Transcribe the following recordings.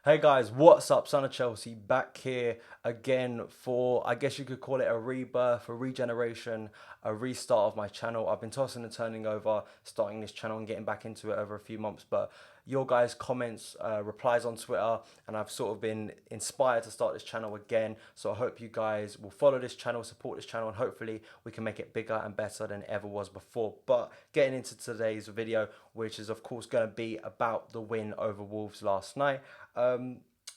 Hey guys, what's up? Son of Chelsea back here again for, I guess you could call it a rebirth, a regeneration, a restart of my channel. I've been tossing and turning over starting this channel and getting back into it over a few months, but your guys' comments, replies on Twitter, and I've sort of been inspired to start this channel again. So I hope you guys will follow this channel, support this channel, and hopefully we can make it bigger and better than it ever was before. But getting into today's video, which is of course going to be about the win over Wolves last night.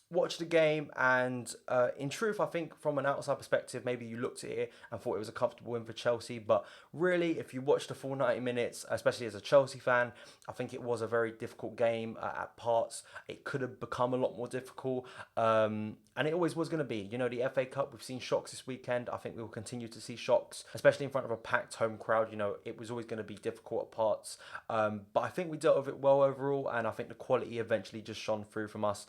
Watched the game, and in truth, I think from an outside perspective, maybe you looked at it and thought it was a comfortable win for Chelsea. But really, if you watched the full 90 minutes, especially as a Chelsea fan, I think it was a very difficult game at parts. It could have become a lot more difficult, and it always was going to be. You know, the FA Cup, we've seen shocks this weekend. I think we will continue to see shocks, especially in front of a packed home crowd. You know, it was always going to be difficult at parts, but I think we dealt with it well overall, and I think the quality eventually just shone through from us,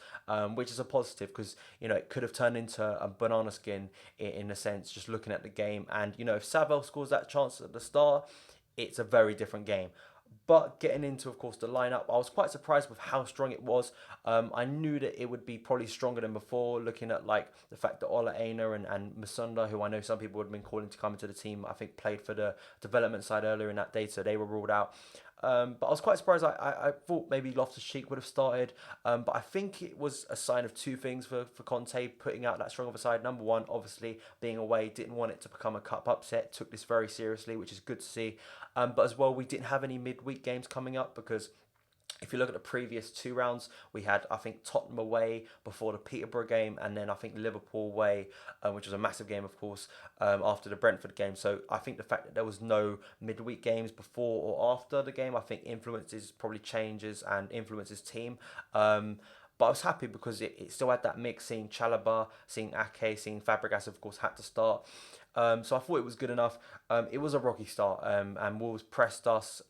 which is a positive because, you know, it could have turned into a banana skin in a sense, just looking at the game. And, you know, if Saville scores that chance at the start, it's a very different game. But getting into, of course, the lineup, I was quite surprised with how strong it was. I knew that it would be probably stronger than before, looking at like the fact that Ola Aina and Musonda, who I know some people would have been calling to come into the team, I think played for the development side earlier in that day, so they were ruled out. But I was quite surprised. I thought maybe Loftus-Cheek would have started, but I think it was a sign of two things for Conte putting out that strong of a side. Number one, obviously being away, didn't want it to become a cup upset, took this very seriously, which is good to see. But as well, we didn't have any midweek games coming up because if you look at the previous two rounds, we had, I think, Tottenham away before the Peterborough game, and then I think Liverpool away, which was a massive game, of course, after the Brentford game. So I think the fact that there was no midweek games before or after the game, I think influences probably changes and influences team. But I was happy because it still had that mix, seeing Chalobah, seeing Ake, seeing Fabregas, of course, had to start. So I thought it was good enough. It was a rocky start, and Wolves pressed us.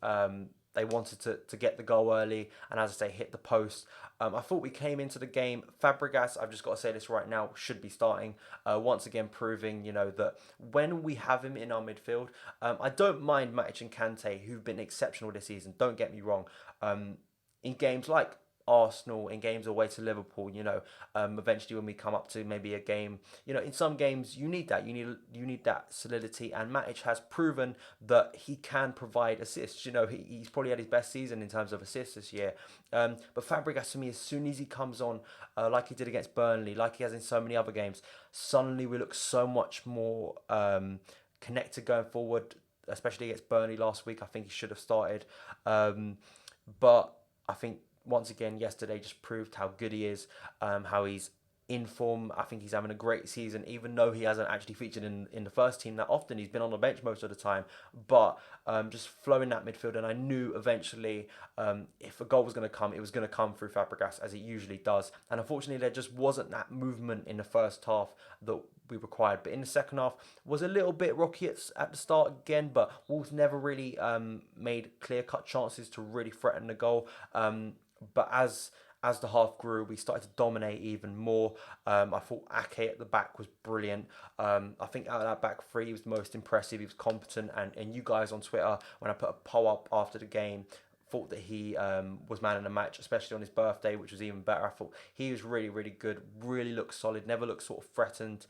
They wanted to get the goal early, and as I say, hit the post. I thought we came into the game. Fabregas, I've just got to say this right now, should be starting. Once again, proving, you know, that when we have him in our midfield, I don't mind Matic and Kante, who've been exceptional this season. Don't get me wrong. In games like Arsenal, in games away to Liverpool, you know, eventually when we come up to maybe a game, you know, in some games you need that, you need that solidity, and Matic has proven that he can provide assists. You know, he's probably had his best season in terms of assists this year. But Fabregas, to me, as soon as he comes on, like he did against Burnley, like he has in so many other games, suddenly we look so much more connected going forward. Especially against Burnley last week, I think he should have started, but I think once again yesterday just proved how good he is, how he's in form. I think he's having a great season, even though he hasn't actually featured in the first team that often. He's been on the bench most of the time, but just flowing that midfield. And I knew eventually, if a goal was going to come, it was going to come through Fabregas, as it usually does. And unfortunately, there just wasn't that movement in the first half that we required. But in the second half, was a little bit rocky at the start again, but Wolves never really made clear-cut chances to really threaten the goal. But as the half grew, we started to dominate even more. I thought Ake at the back was brilliant. I think out of that back three, he was the most impressive. He was competent, and you guys on Twitter, when I put a poll up after the game, thought that he was man of the match, especially on his birthday, which was even better. I thought he was really, really good, really looked solid, never looked sort of threatened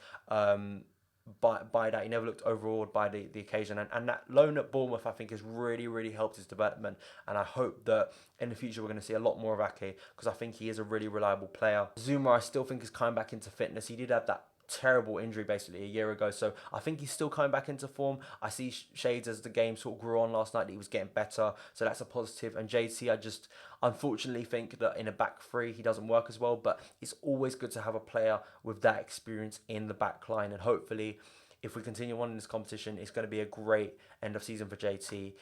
by that. He never looked overawed by the occasion, and that loan at Bournemouth, I think, has really, really helped his development, and I hope that in the future we're going to see a lot more of Ake, because I think he is a really reliable player. Zuma, I still think, is coming back into fitness. He did have that terrible injury basically a year ago, so I think he's still coming back into form. I see shades as the game sort of grew on last night that he was getting better, so that's a positive. And JT, I just unfortunately think that in a back three he doesn't work as well, but it's always good to have a player with that experience in the back line, and hopefully if we continue on in this competition, it's going to be a great end of season for JT,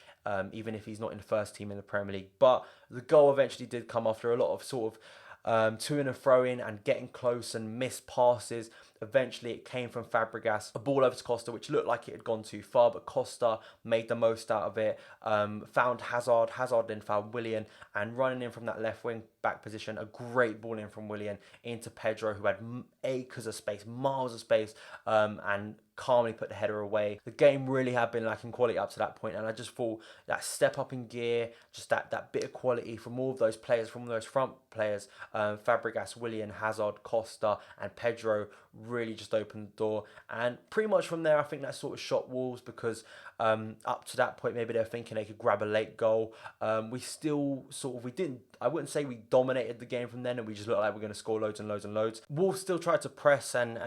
even if he's not in the first team in the Premier League. But the goal eventually did come after a lot of sort of to and fro in and getting close and missed passes. Eventually it came from Fabregas, a ball over to Costa, which looked like it had gone too far, but Costa made the most out of it, found Hazard then found Willian, and running in from that left wing back position, a great ball in from Willian into Pedro, who had acres of space, miles of space, and calmly put the header away. The game really had been lacking quality up to that point, and I just thought that step up in gear, just that bit of quality from all of those players, from those front players, Fabregas, Willian, Hazard, Costa, and Pedro, really just opened the door. And pretty much from there, I think that sort of shot Wolves, because up to that point, maybe they were thinking they could grab a late goal. We still sort of, we didn't, I wouldn't say we dominated the game from then and we just looked like we're going to score loads and loads and loads. Wolves still tried to press, and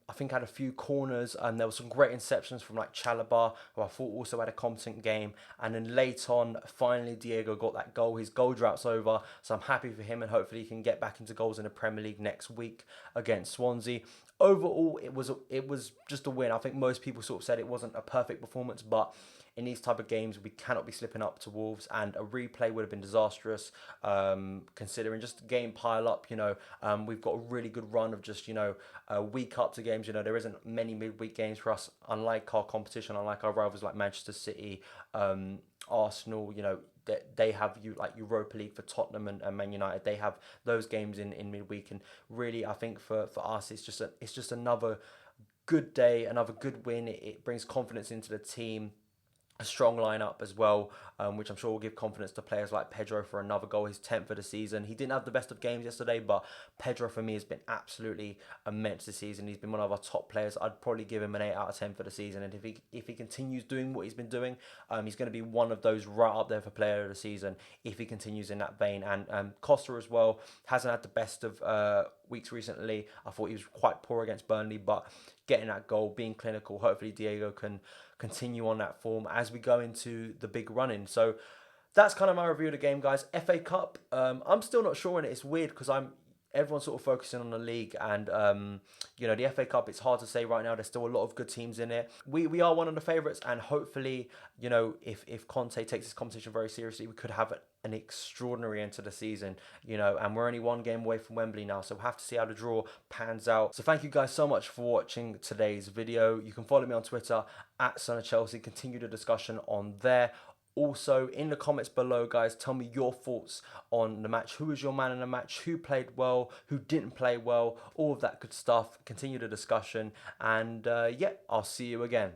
I think had a few corners, and there were some great interceptions from like Chalobah, who I thought also had a competent game. And then late on, finally Diego got that goal. His goal drought's over, so I'm happy for him, and hopefully he can get back into goals in the Premier League next week against Swansea. Overall, it was just a win. I think most people sort of said it wasn't a perfect performance, but in these type of games, we cannot be slipping up to Wolves, and a replay would have been disastrous, considering just the game pile up. We've got a really good run of just, week up to games. There isn't many midweek games for us, unlike our competition, unlike our rivals like Manchester City, Arsenal. They have Europa League for Tottenham and Man United. They have those games in midweek, and really I think for us it's just another good day, another good win. It brings confidence into the team. A strong lineup as well, which I'm sure will give confidence to players like Pedro for another goal, his 10th of the season. He didn't have the best of games yesterday, but Pedro for me has been absolutely immense this season. He's been one of our top players. I'd probably give him an 8 out of 10 for the season, and if he continues doing what he's been doing, he's going to be one of those right up there for player of the season if he continues in that vein. And Costa as well hasn't had the best of weeks recently. I thought he was quite poor against Burnley, but getting that goal, being clinical, hopefully Diego can continue on that form as we go into the big run-in. So that's kind of my review of the game, guys. FA Cup, I'm still not sure, and it's weird because everyone's sort of focusing on the league, and the FA Cup, it's hard to say right now. There's still a lot of good teams in it. We are one of the favourites, and hopefully, if Conte takes this competition very seriously, we could have an extraordinary end to the season, and we're only one game away from Wembley now, so we'll have to see how the draw pans out. So thank you guys so much for watching today's video. You can follow me on Twitter at SonOfChelsea, continue the discussion on there. Also, in the comments below, guys, tell me your thoughts on the match. Who was your man in the match? Who played well? Who didn't play well? All of that good stuff. Continue the discussion. And yeah, I'll see you again.